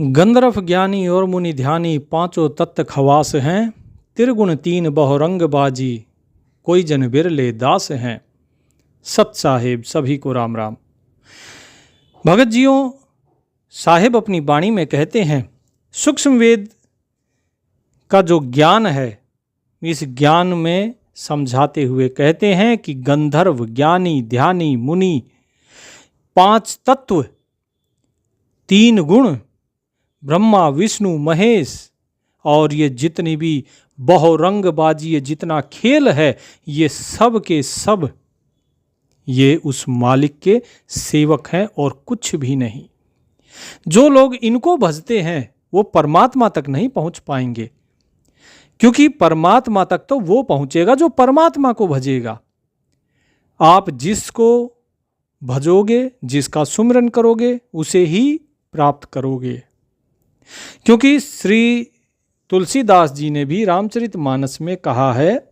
गंधर्व ज्ञानी और मुनि ध्यानी पांचों तत्त खवास हैं। त्रिगुण तीन बहुरंग बाजी, कोई जन बिरले दास हैं। सत साहेब सभी को राम राम। भगत जियों, साहेब अपनी वाणी में कहते हैं, सूक्ष्म वेद का जो ज्ञान है, इस ज्ञान में समझाते हुए कहते हैं कि गंधर्व ज्ञानी ध्यानी मुनि, पांच तत्व, तीन गुण, ब्रह्मा विष्णु महेश, और ये जितनी भी बहुरंगबाजी, ये जितना खेल है, ये सब के सब ये उस मालिक के सेवक हैं और कुछ भी नहीं। जो लोग इनको भजते हैं वो परमात्मा तक नहीं पहुंच पाएंगे, क्योंकि परमात्मा तक तो वो पहुंचेगा जो परमात्मा को भजेगा। आप जिसको भजोगे, जिसका सुमिरन करोगे, उसे ही प्राप्त करोगे। क्योंकि श्री तुलसीदास जी ने भी रामचरितमानस में कहा है,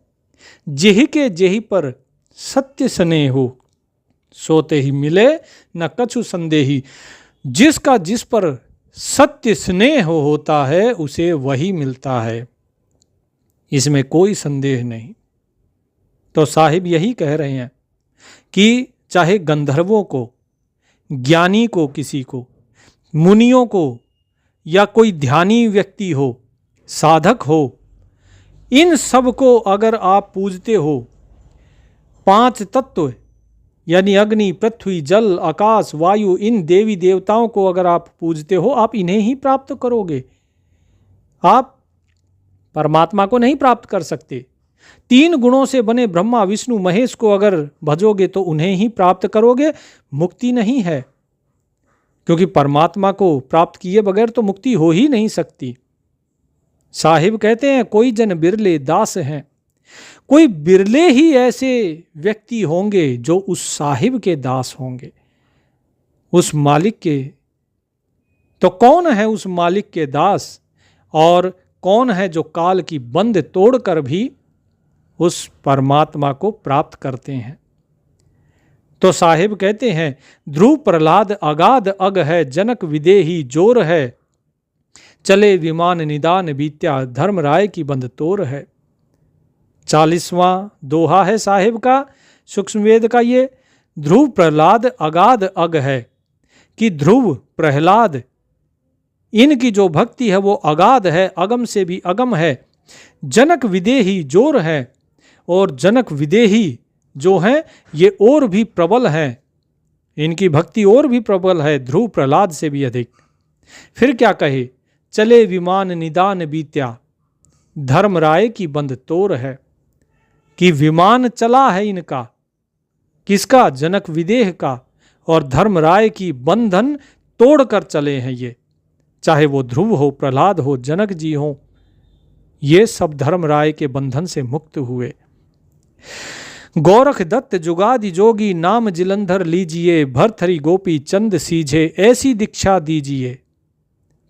जेहि के जेहि पर सत्य स्नेह हो, सोते ही मिले न कछु संदेही। जिसका जिस पर सत्य स्नेह होता है उसे वही मिलता है, इसमें कोई संदेह नहीं। तो साहिब यही कह रहे हैं कि चाहे गंधर्वों को, ज्ञानी को, किसी को, मुनियों को, या कोई ध्यानी व्यक्ति हो, साधक हो, इन सब को अगर आप पूजते हो, पांच तत्व यानी अग्नि पृथ्वी जल आकाश वायु, इन देवी देवताओं को अगर आप पूजते हो, आप इन्हें ही प्राप्त करोगे। आप परमात्मा को नहीं प्राप्त कर सकते। तीन गुणों से बने ब्रह्मा विष्णु महेश को अगर भजोगे तो उन्हें ही प्राप्त करोगे। मुक्ति नहीं है, क्योंकि परमात्मा को प्राप्त किए बगैर तो मुक्ति हो ही नहीं सकती। साहिब कहते हैं, कोई जन बिरले दास हैं। कोई बिरले ही ऐसे व्यक्ति होंगे जो उस साहिब के दास होंगे, उस मालिक के। तो कौन है उस मालिक के दास, और कौन है जो काल की बंद तोड़कर भी उस परमात्मा को प्राप्त करते हैं। तो साहिब कहते हैं, ध्रुव प्रहलाद अगाध अग है, जनक विदेही जोर है, चले विमान निदान बीत्या, धर्म राय की बंद तोर है। 40वां दोहा है साहिब का, सूक्ष्म वेद का। ये ध्रुव प्रहलाद अगाध अग है कि ध्रुव प्रहलाद, इनकी जो भक्ति है वो अगाध है, अगम से भी अगम है। जनक विदेही जोर है, और जनक विदेही जो हैं ये और भी प्रबल हैं, इनकी भक्ति और भी प्रबल है, ध्रुव प्रहलाद से भी अधिक। फिर क्या कहे, चले विमान निदान बीत्या, धर्म राय की बंद तोर है, कि विमान चला है इनका, किसका, जनक विदेह का, और धर्म राय की बंधन तोड़कर चले हैं ये। चाहे वो ध्रुव हो, प्रहलाद हो, जनक जी हो, ये सब धर्म राय के बंधन से मुक्त हुए। गोरख दत्त जुगादि जोगी, नाम जिलंधर लीजिए, भरथरी गोपी चंद सीझे, ऐसी दीक्षा दीजिए।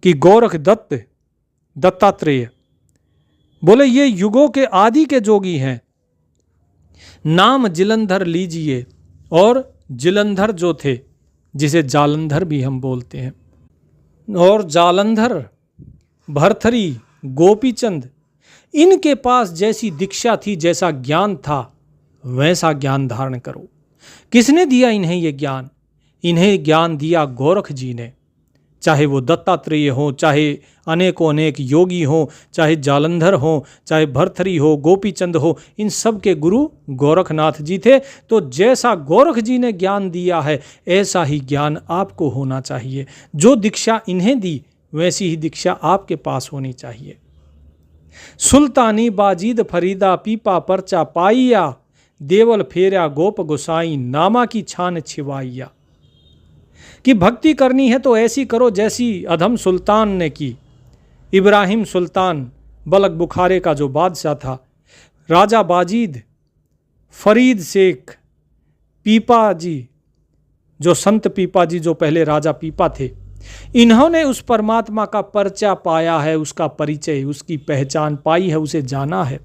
कि गोरख दत्त, दत्तात्रेय बोले ये युगों के आदि के जोगी हैं। नाम जिलंधर लीजिए, और जिलंधर जो थे, जिसे जालंधर भी हम बोलते हैं, और जालंधर, भरथरी, गोपीचंद, इनके पास जैसी दीक्षा थी, जैसा ज्ञान था, वैसा ज्ञान धारण करो। किसने दिया इन्हें ये ज्ञान? इन्हें ज्ञान दिया गोरख जी ने। चाहे वो दत्तात्रेय हो, चाहे अनेकों अनेक योगी हो, चाहे जालंधर हो, चाहे भरथरी हो, गोपीचंद हो, इन सब के गुरु गोरखनाथ जी थे। तो जैसा गोरख जी ने ज्ञान दिया है, ऐसा ही ज्ञान आपको होना चाहिए। जो दीक्षा इन्हें दी, वैसी ही दीक्षा आपके पास होनी चाहिए। सुल्तानी बाजीद फरीदा, पीपा परचा पाइया, देवल फेरा गोप गोसाई, नामा की छान छिवाइया। कि भक्ति करनी है तो ऐसी करो जैसी अधम सुल्तान ने की। इब्राहिम सुल्तान, बलक बुखारे का जो बादशाह था, राजा बाजीद, फरीद शेख, पीपा जी, जो संत पीपा जी, जो पहले राजा पीपा थे, इन्होंने उस परमात्मा का पर्चा पाया है, उसका परिचय, उसकी पहचान पाई है, उसे जाना है।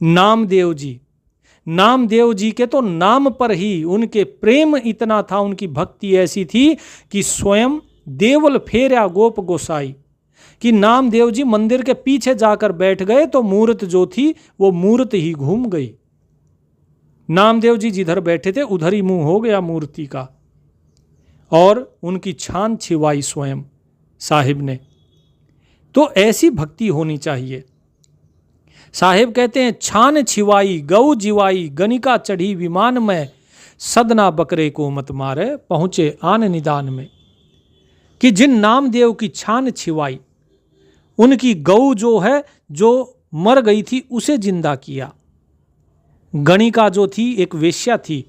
नामदेव जी, नामदेव जी के तो नाम पर ही उनके प्रेम इतना था, उनकी भक्ति ऐसी थी कि स्वयं देवल फेरा गोप गोसाई, कि नामदेव जी मंदिर के पीछे जाकर बैठ गए तो मूर्त जो थी वो मूर्त ही घूम गई। नामदेव जी जिधर बैठे थे उधर ही मुंह हो गया मूर्ति का, और उनकी छान छिवाई स्वयं साहिब ने। तो ऐसी भक्ति होनी चाहिए। साहिब कहते हैं, छान छिवाई गऊ जिवाई, गनिका चढ़ी विमान में, सदना बकरे को मत मारे, पहुंचे आन निदान में। कि जिन नामदेव की छान छिवाई, उनकी गऊ जो है जो मर गई थी उसे जिंदा किया। गणिका जो थी एक वेश्या थी,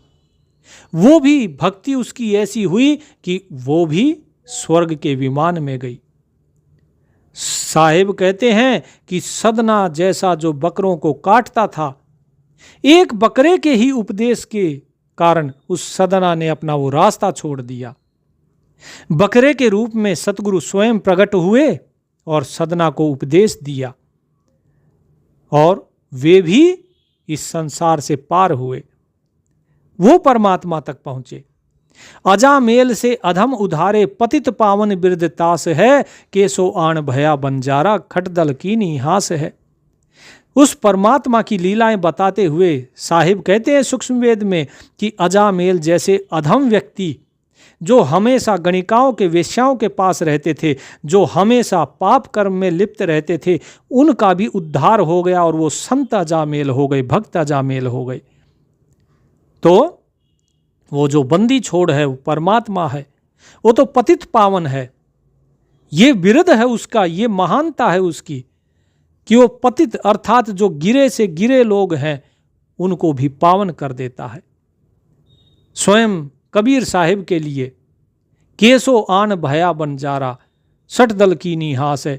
वो भी भक्ति उसकी ऐसी हुई कि वो भी स्वर्ग के विमान में गई। साहिब कहते हैं कि सदना जैसा जो बकरों को काटता था, एक बकरे के ही उपदेश के कारण उस सदना ने अपना वो रास्ता छोड़ दिया। बकरे के रूप में सतगुरु स्वयं प्रकट हुए और सदना को उपदेश दिया, और वे भी इस संसार से पार हुए, वो परमात्मा तक पहुंचे। अजामेल से अधम उधारे, पतित पावन बिरदतास है, केसो आण भया बंजारा, खटदल की निहास है। उस परमात्मा की लीलाएं बताते हुए साहिब कहते हैं सूक्ष्म वेद में कि अजामेल जैसे अधम व्यक्ति जो हमेशा गणिकाओं के वेश्याओं के पास रहते थे, जो हमेशा पाप कर्म में लिप्त रहते थे, उनका भी उद्धार हो गया और वो संत अजामेल हो गए, भक्त अजामेल हो गए। तो वो जो बंदी छोड़ है वो परमात्मा है, वो तो पतित पावन है। ये बिरद है उसका, ये महानता है उसकी कि वो पतित अर्थात जो गिरे से गिरे लोग हैं उनको भी पावन कर देता है। स्वयं कबीर साहिब के लिए केसो आन भया बंजारा, सठ दल की निहास है।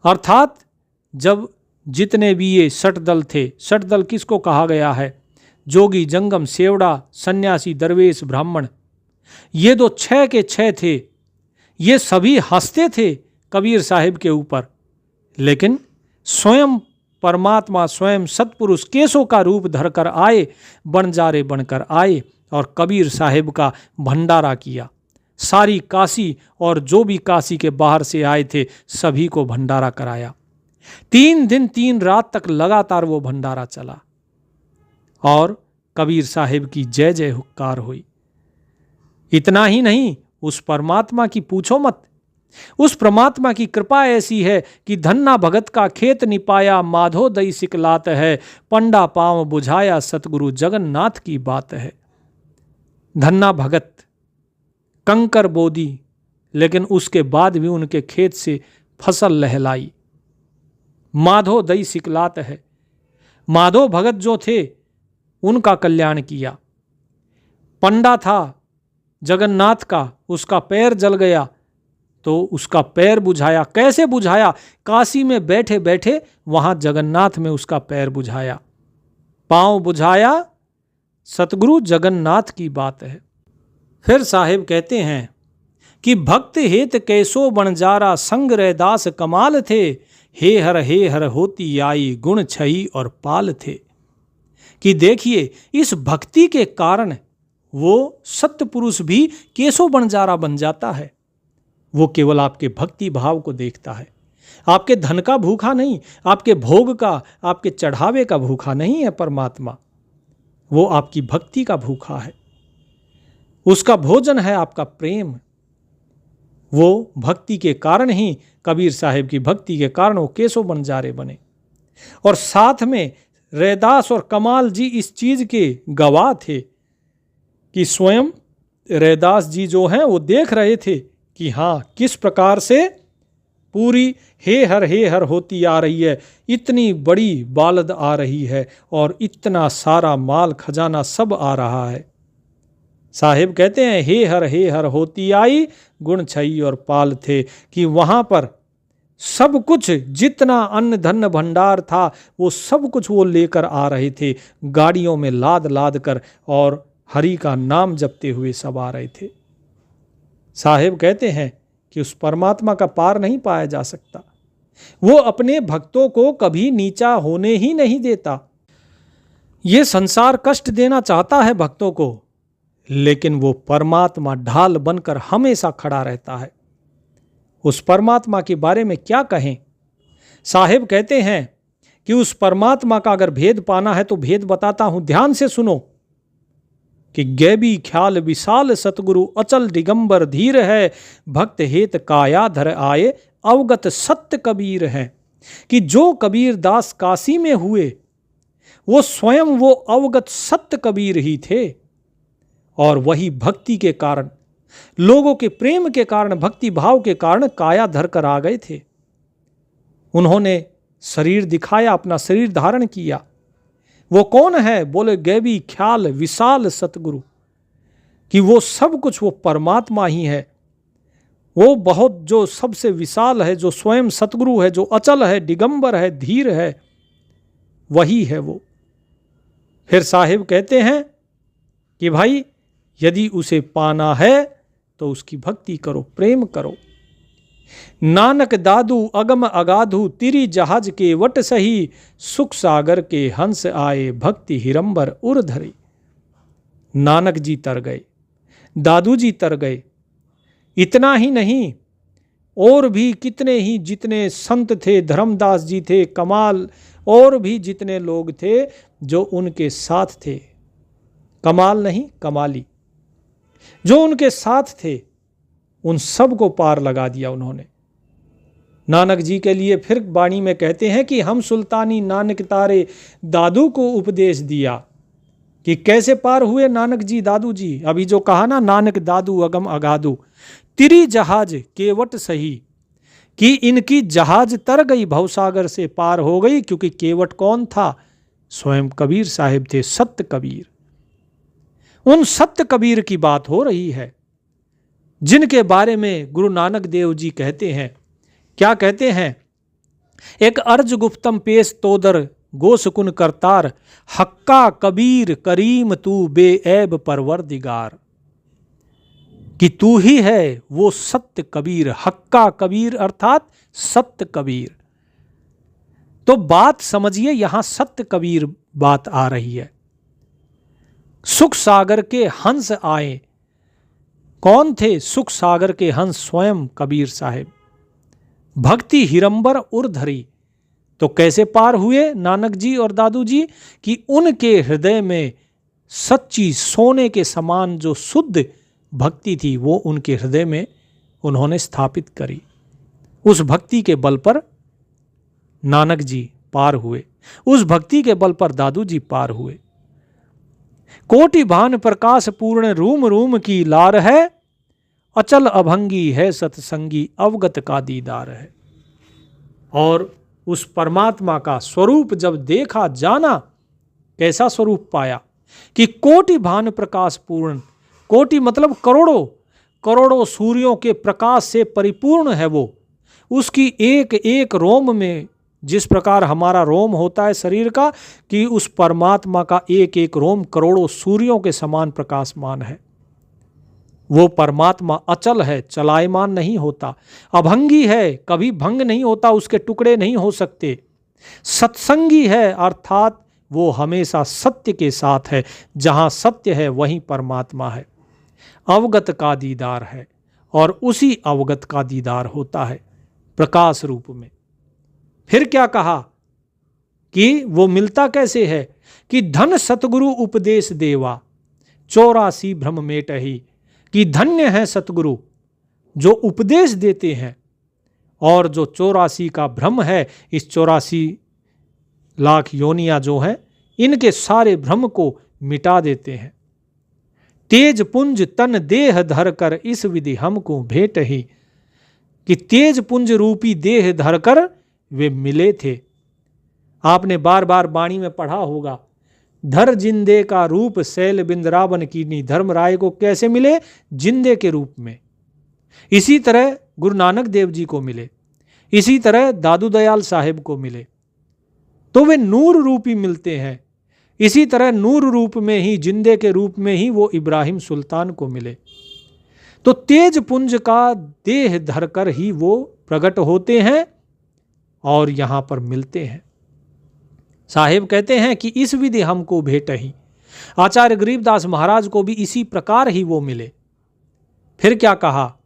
अर्थात जब जितने भी ये सठ दल थे, सठ दल किसको कहा गया है? जोगी, जंगम, सेवड़ा, सन्यासी, दरवेश, ब्राह्मण, ये दो 6 के 6 थे। ये सभी हंसते थे कबीर साहिब के ऊपर, लेकिन स्वयं परमात्मा, स्वयं सतपुरुष केसों का रूप धरकर आए, बंजारे बनकर आए और कबीर साहिब का भंडारा किया। सारी काशी और जो भी काशी के बाहर से आए थे सभी को भंडारा कराया। 3 दिन 3 रात तक लगातार वो भंडारा चला और कबीर साहिब की जय जय हुक्कार हुई। इतना ही नहीं, उस परमात्मा की पूछो मत। उस परमात्मा की कृपा ऐसी है कि धन्ना भगत का खेत निपाया, माधो दई सिकलात है, पंडा पांव बुझाया, सतगुरु जगन्नाथ की बात है। धन्ना भगत कंकर बोदी, लेकिन उसके बाद भी उनके खेत से फसल लहलाई। माधो दई सिकलात है, माधो भगत जो थे उनका कल्याण किया। पंडा था जगन्नाथ का, उसका पैर जल गया तो उसका पैर बुझाया। कैसे बुझाया? काशी में बैठे बैठे वहां जगन्नाथ में उसका पैर बुझाया। पांव बुझाया, सतगुरु जगन्नाथ की बात है। फिर साहिब कहते हैं कि भक्त हेत कैसो बंजारा, संग रैदास कमाल थे, हे हर होती आई, गुण छई और पाल थे। कि देखिए इस भक्ति के कारण वो सत्य पुरुष भी केसो बंजारा बन जाता है। वो केवल आपके भक्ति भाव को देखता है, आपके धन का भूखा नहीं, आपके भोग का, आपके चढ़ावे का भूखा नहीं है परमात्मा। वो आपकी भक्ति का भूखा है, उसका भोजन है आपका प्रेम। वो भक्ति के कारण ही, कबीर साहिब की भक्ति के कारण वो केसो बंजारे बने। और साथ में रैदास और कमाल जी इस चीज के गवाह थे कि स्वयं रैदास जी जो हैं वो देख रहे थे कि हाँ किस प्रकार से पूरी हे हर होती आ रही है, इतनी बड़ी बालद आ रही है और इतना सारा माल खजाना सब आ रहा है। साहिब कहते हैं हे हर होती आई, गुण छई और पाल थे। कि वहाँ पर सब कुछ, जितना अन्न धन भंडार था वो सब कुछ वो लेकर आ रहे थे, गाड़ियों में लाद लाद कर, और हरि का नाम जपते हुए सब आ रहे थे। साहिब कहते हैं कि उस परमात्मा का पार नहीं पाया जा सकता। वो अपने भक्तों को कभी नीचा होने ही नहीं देता। ये संसार कष्ट देना चाहता है भक्तों को, लेकिन वो परमात्मा ढाल बनकर हमेशा खड़ा रहता है। उस परमात्मा के बारे में क्या कहें। साहेब कहते हैं कि उस परमात्मा का अगर भेद पाना है तो भेद बताता हूं, ध्यान से सुनो। कि गैबी ख्याल विशाल सतगुरु अचल दिगंबर धीर है, भक्त हेत कायाधर आए अवगत सत्य कबीर है। कि जो कबीर दास काशी में हुए वो स्वयं वो अवगत सत्य कबीर ही थे, और वही भक्ति के कारण, लोगों के प्रेम के कारण, भक्ति भाव के कारण काया धर कर आ गए थे। उन्होंने शरीर दिखाया, अपना शरीर धारण किया। वो कौन है? बोले गैबी ख्याल विशाल सतगुरु। कि वो सब कुछ वो परमात्मा ही है, वो बहुत जो सबसे विशाल है, जो स्वयं सतगुरु है, जो अचल है, दिगंबर है, धीर है, वही है वो। फिर साहिब कहते हैं कि भाई यदि उसे पाना है तो उसकी भक्ति करो, प्रेम करो। नानक दादू अगम अगाधु तिरी जहाज के वट सही, सुख सागर के हंस आए भक्ति हिरंबर उर्धरी। नानक जी तर गए, दादू जी तर गए। इतना ही नहीं, और भी कितने ही जितने संत थे, धर्मदास जी थे, कमाल, और भी जितने लोग थे जो उनके साथ थे, कमाल नहीं कमाली, जो उनके साथ थे, उन सब को पार लगा दिया उन्होंने। नानक जी के लिए फिर वाणी में कहते हैं कि हम सुल्तानी नानक तारे दादू को उपदेश दिया। कि कैसे पार हुए नानक जी, दादू जी? अभी जो कहा ना, नानक दादू अगम अगाधु तिरी जहाज केवट सही, कि इनकी जहाज तर गई, भवसागर से पार हो गई। क्योंकि केवट कौन था? स्वयं कबीर साहिब थे, सत्य कबीर। उन सत्य कबीर की बात हो रही है, जिनके बारे में गुरु नानक देव जी कहते हैं। क्या कहते हैं? एक अर्ज गुफ्तम पेश तोदर गोसकुन करतार, हक्का कबीर करीम तू बेऐब परवरदिगार। कि तू ही है वो सत्य कबीर, हक्का कबीर अर्थात सत्य कबीर। तो बात समझिए, यहां सत्य कबीर बात आ रही है। सुख सागर के हंस आए, कौन थे सुख सागर के हंस? स्वयं कबीर साहिब। भक्ति हिरंबर उर्धरी, तो कैसे पार हुए नानक जी और दादू जी? कि उनके हृदय में सच्ची सोने के समान जो शुद्ध भक्ति थी, वो उनके हृदय में उन्होंने स्थापित करी। उस भक्ति के बल पर नानक जी पार हुए, उस भक्ति के बल पर दादू जी पार हुए। कोटि भान प्रकाश पूर्ण रूम रूम की लार है, अचल अभंगी है सत्संगी अवगत का दीदार है। और उस परमात्मा का स्वरूप जब देखा, जाना, कैसा स्वरूप पाया? कि कोटि भान प्रकाश पूर्ण, कोटि मतलब करोड़ों, करोड़ों सूर्यों के प्रकाश से परिपूर्ण है वो। उसकी एक एक रोम में, जिस प्रकार हमारा रोम होता है शरीर का, कि उस परमात्मा का एक एक रोम करोड़ों सूर्यों के समान प्रकाशमान है। वो परमात्मा अचल है, चलायमान नहीं होता, अभंगी है, कभी भंग नहीं होता, उसके टुकड़े नहीं हो सकते। सत्संगी है अर्थात वो हमेशा सत्य के साथ है, जहाँ सत्य है वहीं परमात्मा है। अवगत का दीदार है, और उसी अवगत का दीदार होता है प्रकाश रूप में। फिर क्या कहा कि वो मिलता कैसे है? कि धन सतगुरु उपदेश देवा 84 भ्रम मेटहि। कि धन्य है सतगुरु जो उपदेश देते हैं, और जो 84 का भ्रम है, इस 84 लाख योनियां जो हैं, इनके सारे भ्रम को मिटा देते हैं। तेज पुंज तन देह धर कर इस विधि हमको भेंट ही। कि तेज पुंज रूपी देह धरकर वे मिले थे। आपने बार बार वाणी में पढ़ा होगा, धर जिंदे का रूप शैल बिंद्रावन कीनी। धर्मराय को कैसे मिले? जिंदे के रूप में। इसी तरह गुरु नानक देव जी को मिले, इसी तरह दादू दयाल साहेब को मिले, तो वे नूर रूपी मिलते हैं। इसी तरह नूर रूप में ही, जिंदे के रूप में ही वो इब्राहिम सुल्तान को मिले। तो तेज पुंज का देह धरकर ही वो प्रकट होते हैं और यहां पर मिलते हैं। साहेब कहते हैं कि इस विधि हमको भेंट ही। आचार्य गरीबदास महाराज को भी इसी प्रकार ही वो मिले। फिर क्या कहा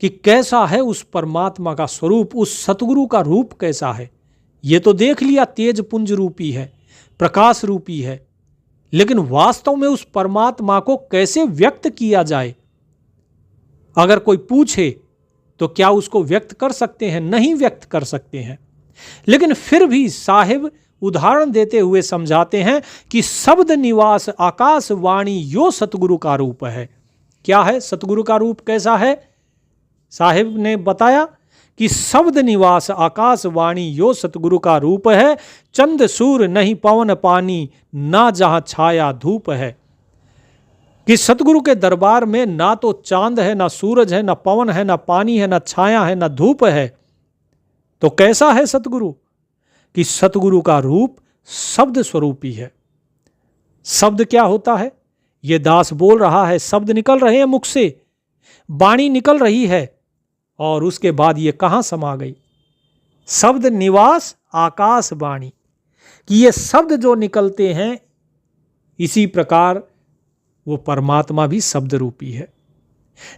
कि कैसा है उस परमात्मा का स्वरूप, उस सतगुरु का रूप कैसा है। ये तो देख लिया तेज पुंज रूपी है, प्रकाश रूपी है, लेकिन वास्तव में उस परमात्मा को कैसे व्यक्त किया जाए, अगर कोई पूछे तो क्या उसको व्यक्त कर सकते हैं? नहीं व्यक्त कर सकते हैं। लेकिन फिर भी साहिब उदाहरण देते हुए समझाते हैं कि शब्द निवास आकाश वाणी यो सतगुरु का रूप है। क्या है सतगुरु का रूप, कैसा है? साहिब ने बताया कि शब्द निवास आकाश वाणी यो सतगुरु का रूप है। चंद सूर नहीं पवन पानी, ना जहां छाया धूप है। कि सतगुरु के दरबार में ना तो चांद है, ना सूरज है, ना पवन है, ना पानी है, ना छाया है, ना धूप है। तो कैसा है सतगुरु? कि सतगुरु का रूप शब्द स्वरूपी है। शब्द क्या होता है? ये दास बोल रहा है, शब्द निकल रहे हैं मुख से, वाणी निकल रही है, और उसके बाद ये कहां समा गई? शब्द निवास आकाश वाणी। कि ये शब्द जो निकलते हैं, इसी प्रकार वो परमात्मा भी शब्द रूपी है।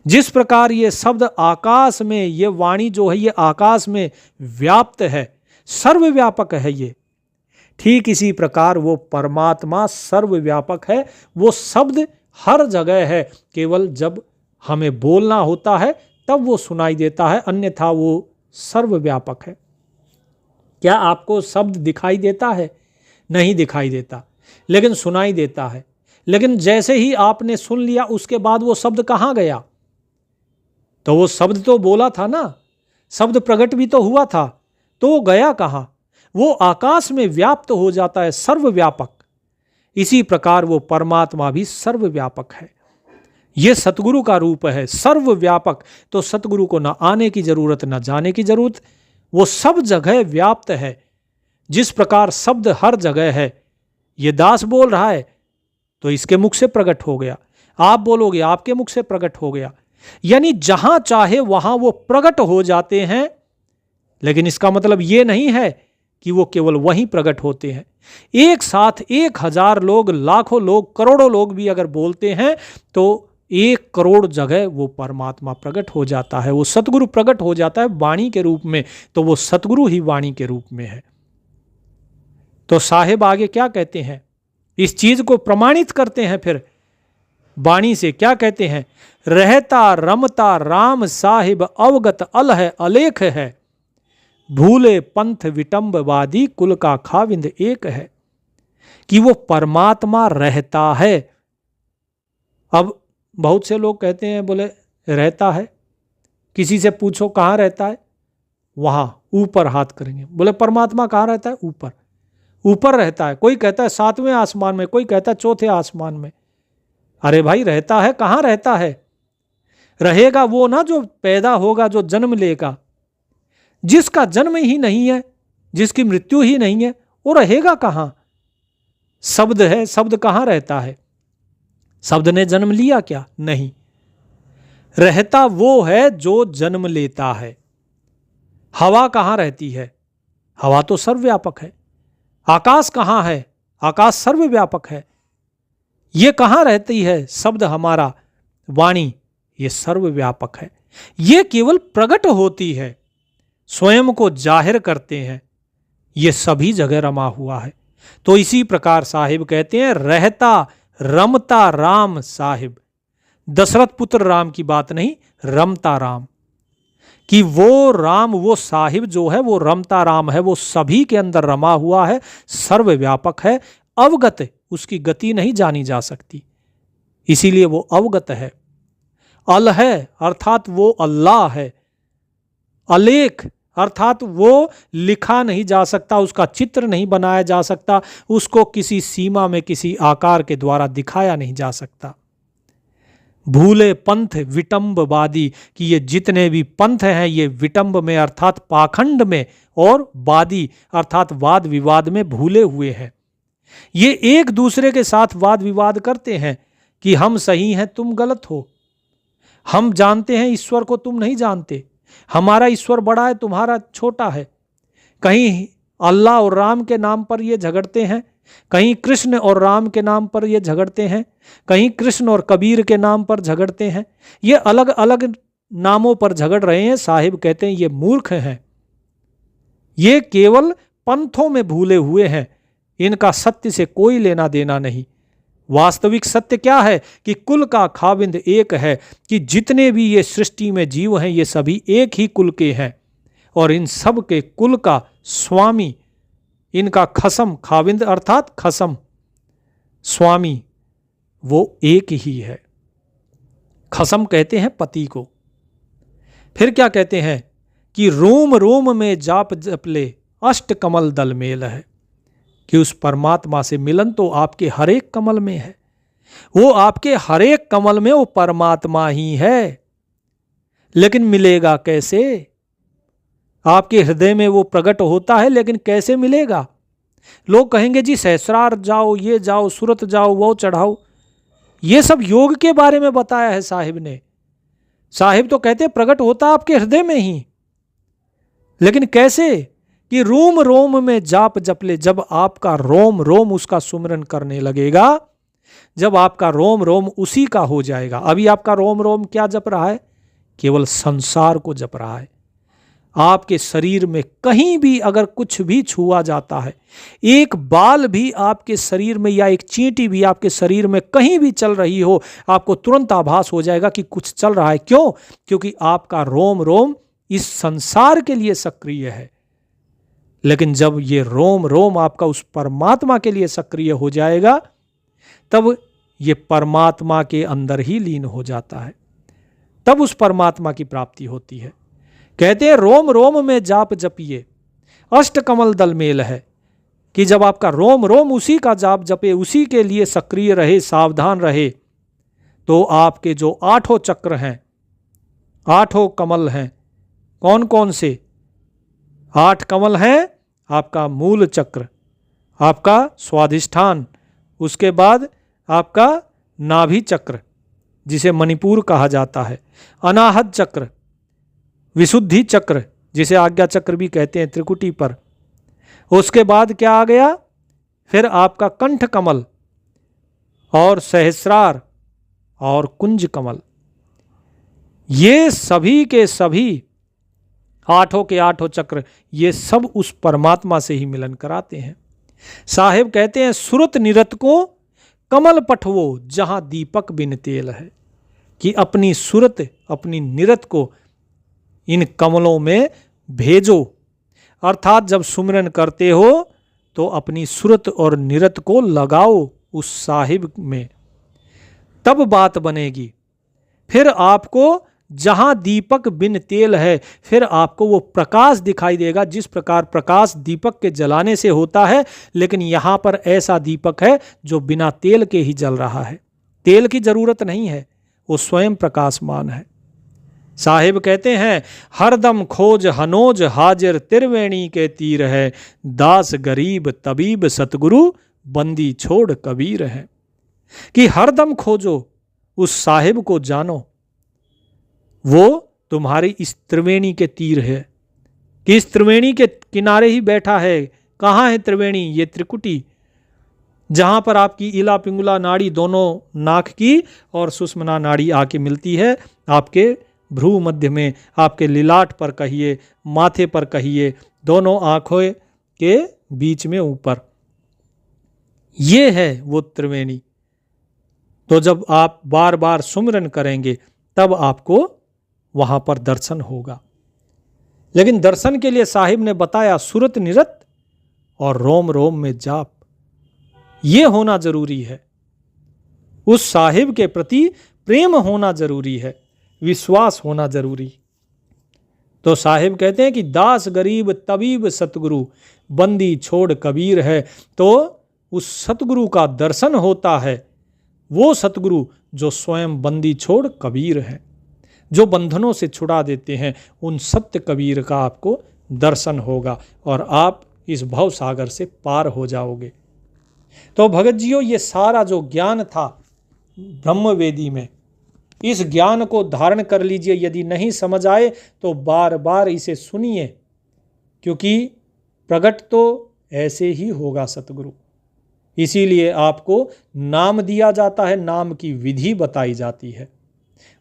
जिस प्रकार ये शब्द आकाश में, ये वाणी जो है ये आकाश में व्याप्त है, सर्वव्यापक है ये, ठीक इसी प्रकार वो परमात्मा सर्वव्यापक है। वो शब्द हर जगह है, केवल जब हमें बोलना होता है तब वो सुनाई देता है, अन्यथा वो सर्वव्यापक है। क्या आपको शब्द दिखाई देता है? नहीं दिखाई देता, लेकिन सुनाई देता है। लेकिन जैसे ही आपने सुन लिया, उसके बाद वो शब्द कहाँ गया? तो वो शब्द तो बोला था ना, शब्द प्रकट भी तो हुआ था, तो वो गया कहाँ? वो आकाश में व्याप्त हो जाता है, सर्वव्यापक। इसी प्रकार वो परमात्मा भी सर्वव्यापक है। ये सतगुरु का रूप है, सर्वव्यापक। तो सतगुरु को ना आने की जरूरत, ना जाने की जरूरत, वो सब जगह व्याप्त है। जिस प्रकार शब्द हर जगह है, ये दास बोल रहा है तो इसके मुख से प्रकट हो गया, आप बोलोगे आपके मुख से प्रकट हो गया। यानी जहां चाहे वहां वो प्रकट हो जाते हैं। लेकिन इसका मतलब ये नहीं है कि वो केवल वहीं प्रकट होते हैं। एक साथ 1000 लोग, लाखों लोग, करोड़ों लोग भी अगर बोलते हैं तो 1 करोड़ जगह वो परमात्मा प्रकट हो जाता है, वो सतगुरु प्रकट हो जाता है वाणी के रूप में। तो वो सतगुरु ही वाणी के रूप में है। तो साहिब आगे क्या कहते हैं, इस चीज को प्रमाणित करते हैं फिर वाणी से। क्या कहते हैं? रहता रमता राम साहिब अवगत अल है अलेख है, भूले पंथ विटंबवादी कुल का खाविंद एक है। कि वो परमात्मा रहता है। अब बहुत से लोग कहते हैं, बोले रहता है, किसी से पूछो कहाँ रहता है, वहां ऊपर हाथ करेंगे। बोले परमात्मा कहाँ रहता है? ऊपर। ऊपर रहता है। कोई कहता है 7वें आसमान में, कोई कहता है 4थे आसमान में। अरे भाई रहता है, कहाँ रहता है? रहेगा वो ना जो पैदा होगा, जो जन्म लेगा। जिसका जन्म ही नहीं है, जिसकी मृत्यु ही नहीं है, वो रहेगा कहां? शब्द है, शब्द कहां रहता है? शब्द ने जन्म लिया क्या? नहीं। रहता वो है जो जन्म लेता है। हवा कहां रहती है? हवा तो सर्वव्यापक है। आकाश कहां है? आकाश सर्वव्यापक है। ये कहां रहती है? शब्द हमारा, वाणी, ये सर्वव्यापक है। ये केवल प्रकट होती है, स्वयं को जाहिर करते हैं, ये सभी जगह रमा हुआ है। तो इसी प्रकार साहिब कहते हैं, रहता रमता राम साहिब। दशरथ पुत्र राम की बात नहीं, रमता राम। कि वो राम, वो साहिब जो है वो रमता राम है, वो सभी के अंदर रमा हुआ है, सर्वव्यापक है, अवगत, उसकी गति नहीं जानी जा सकती, इसीलिए वो अवगत है। अल है अर्थात वो अल्लाह है। अलेख अर्थात वो लिखा नहीं जा सकता, उसका चित्र नहीं बनाया जा सकता, उसको किसी सीमा में, किसी आकार के द्वारा दिखाया नहीं जा सकता। भूले पंथ विटंबवादी, कि ये जितने भी पंथ हैं ये विटंब में अर्थात पाखंड में, और वादी अर्थात वाद विवाद में भूले हुए हैं। ये एक दूसरे के साथ वाद विवाद करते हैं कि हम सही हैं, तुम गलत हो। हम जानते हैं ईश्वर को, तुम नहीं जानते। हमारा ईश्वर बड़ा है, तुम्हारा छोटा है। कहीं अल्लाह और राम के नाम पर ये झगड़ते हैं, कहीं कृष्ण और राम के नाम पर ये झगड़ते हैं, कहीं कृष्ण और कबीर के नाम पर झगड़ते हैं। ये अलग अलग नामों पर झगड़ रहे हैं, साहिब कहते हैं ये मूर्ख हैं, ये केवल पंथों में भूले हुए हैं, इनका सत्य से कोई लेना देना नहीं। वास्तविक सत्य क्या है कि कुल का खाविंद एक है, कि जितने भी ये सृष्टि में जीव हैं ये सभी एक ही कुल के हैं, और इन सब के कुल का स्वामी, इनका खसम, खाविंद अर्थात खसम, स्वामी वो एक ही है। खसम कहते हैं पति को। फिर क्या कहते हैं कि रोम रोम में जाप जपले अष्ट कमल दल मेल है, कि उस परमात्मा से मिलन तो आपके हर एक कमल में है, वो आपके हर एक कमल में वो परमात्मा ही है। लेकिन मिलेगा कैसे? आपके हृदय में वो प्रकट होता है, लेकिन कैसे मिलेगा? लोग कहेंगे जी सहस्रार जाओ, ये जाओ, सूरत जाओ, वो चढ़ाओ। ये सब योग के बारे में बताया है साहिब ने। साहिब तो कहते प्रकट होता आपके हृदय में ही, लेकिन कैसे? कि रोम रोम में जाप जपले, जब आपका रोम रोम उसका सुमरन करने लगेगा, जब आपका रोम रोम उसी का हो जाएगा। अभी आपका रोम रोम क्या जप रहा है? केवल संसार को जप रहा है। आपके शरीर में कहीं भी अगर कुछ भी छुआ जाता है, एक बाल भी आपके शरीर में या एक चींटी भी आपके शरीर में कहीं भी चल रही हो, आपको तुरंत आभास हो जाएगा कि कुछ चल रहा है। क्यों? क्योंकि आपका रोम रोम इस संसार के लिए सक्रिय है। लेकिन जब ये रोम रोम आपका उस परमात्मा के लिए सक्रिय हो जाएगा, तब ये परमात्मा के अंदर ही लीन हो जाता है, तब उस परमात्मा की प्राप्ति होती है। कहते हैं रोम रोम में जाप जपिए अष्ट कमल दल मेल है, कि जब आपका रोम रोम उसी का जाप जपे, उसी के लिए सक्रिय रहे, सावधान रहे, तो आपके जो आठों चक्र हैं, आठों कमल हैं, कौन कौन से? 8 कमल हैं। आपका मूल चक्र, आपका स्वाधिष्ठान, उसके बाद आपका नाभि चक्र जिसे मणिपुर कहा जाता है, अनाहत चक्र, विशुद्धि चक्र जिसे आज्ञा चक्र भी कहते हैं त्रिकुटी पर। उसके बाद क्या आ गया? फिर आपका कंठ कमल और सहस्रार और कुंज कमल। ये सभी के सभी आठों के आठों चक्र, ये सब उस परमात्मा से ही मिलन कराते हैं। साहिब कहते हैं सुरत निरत को कमल पठवो जहां दीपक बिन तेल है, कि अपनी सुरत, अपनी निरत को इन कमलों में भेजो। अर्थात जब सुमिरन करते हो तो अपनी सुरत और निरत को लगाओ उस साहिब में, तब बात बनेगी। फिर आपको जहां दीपक बिन तेल है, फिर आपको वो प्रकाश दिखाई देगा, जिस प्रकार प्रकाश दीपक के जलाने से होता है। लेकिन यहां पर ऐसा दीपक है जो बिना तेल के ही जल रहा है, तेल की जरूरत नहीं है, वो स्वयं प्रकाशमान है। साहिब कहते हैं हरदम खोज हनोज हाजिर त्रिवेणी के तीर है, दास गरीब तबीब सतगुरु बंदी छोड़ कबीर है, कि हरदम खोजो उस साहिब को जानो, वो तुम्हारी इस त्रिवेणी के तीर है, कि इस त्रिवेणी के किनारे ही बैठा है। कहाँ है त्रिवेणी? ये त्रिकुटी, जहाँ पर आपकी इला पिंगुला नाड़ी दोनों नाक की और सुषुम्ना नाड़ी आके मिलती है, आपके भ्रू मध्य में, आपके लिलाट पर कहिए, माथे पर कहिए, दोनों आँखों के बीच में ऊपर, ये है वो त्रिवेणी। तो जब आप बार बार सुमिरन करेंगे तब आपको वहां पर दर्शन होगा। लेकिन दर्शन के लिए साहिब ने बताया सुरत निरत और रोम रोम में जाप, ये होना जरूरी है। उस साहिब के प्रति प्रेम होना जरूरी है, विश्वास होना जरूरी। तो साहिब कहते हैं कि दास गरीब तबीब सतगुरु बंदी छोड़ कबीर है। तो उस सतगुरु का दर्शन होता है, वो सतगुरु जो स्वयं बंदी छोड़ कबीर है, जो बंधनों से छुड़ा देते हैं, उन सत्य कबीर का आपको दर्शन होगा और आप इस भव सागर से पार हो जाओगे। तो भगत जियों, ये सारा जो ज्ञान था ब्रह्मवेदी में, इस ज्ञान को धारण कर लीजिए। यदि नहीं समझ आए तो बार बार इसे सुनिए, क्योंकि प्रकट तो ऐसे ही होगा सतगुरु। इसीलिए आपको नाम दिया जाता है, नाम की विधि बताई जाती है।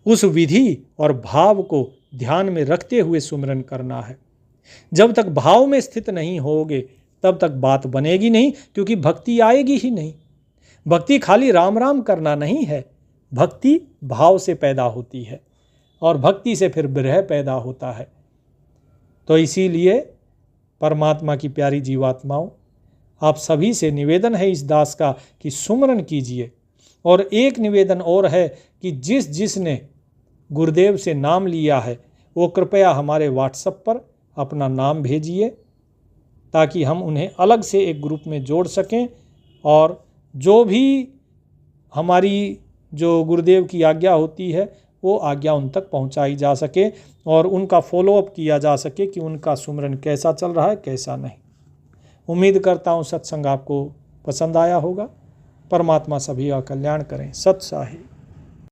उस विधि और भाव को ध्यान में रखते हुए सुमिरन करना है। जब तक भाव में स्थित नहीं होगे तब तक बात बनेगी नहीं, क्योंकि भक्ति आएगी ही नहीं। भक्ति खाली राम राम करना नहीं है, भक्ति भाव से पैदा होती है और भक्ति से फिर विरह पैदा होता है। तो इसीलिए परमात्मा की प्यारी जीवात्माओं, आप सभी से निवेदन है इस दास का कि सुमरन कीजिए। और एक निवेदन और है कि जिसने गुरुदेव से नाम लिया है वो कृपया हमारे व्हाट्सएप पर अपना नाम भेजिए, ताकि हम उन्हें अलग से एक ग्रुप में जोड़ सकें और जो भी हमारी जो गुरुदेव की आज्ञा होती है वो आज्ञा उन तक पहुंचाई जा सके और उनका फॉलोअप किया जा सके कि उनका सुमरन कैसा चल रहा है, कैसा नहीं। उम्मीद करता हूँ सत्संग आपको पसंद आया होगा। परमात्मा सभी का कल्याण करें। सत साहिब।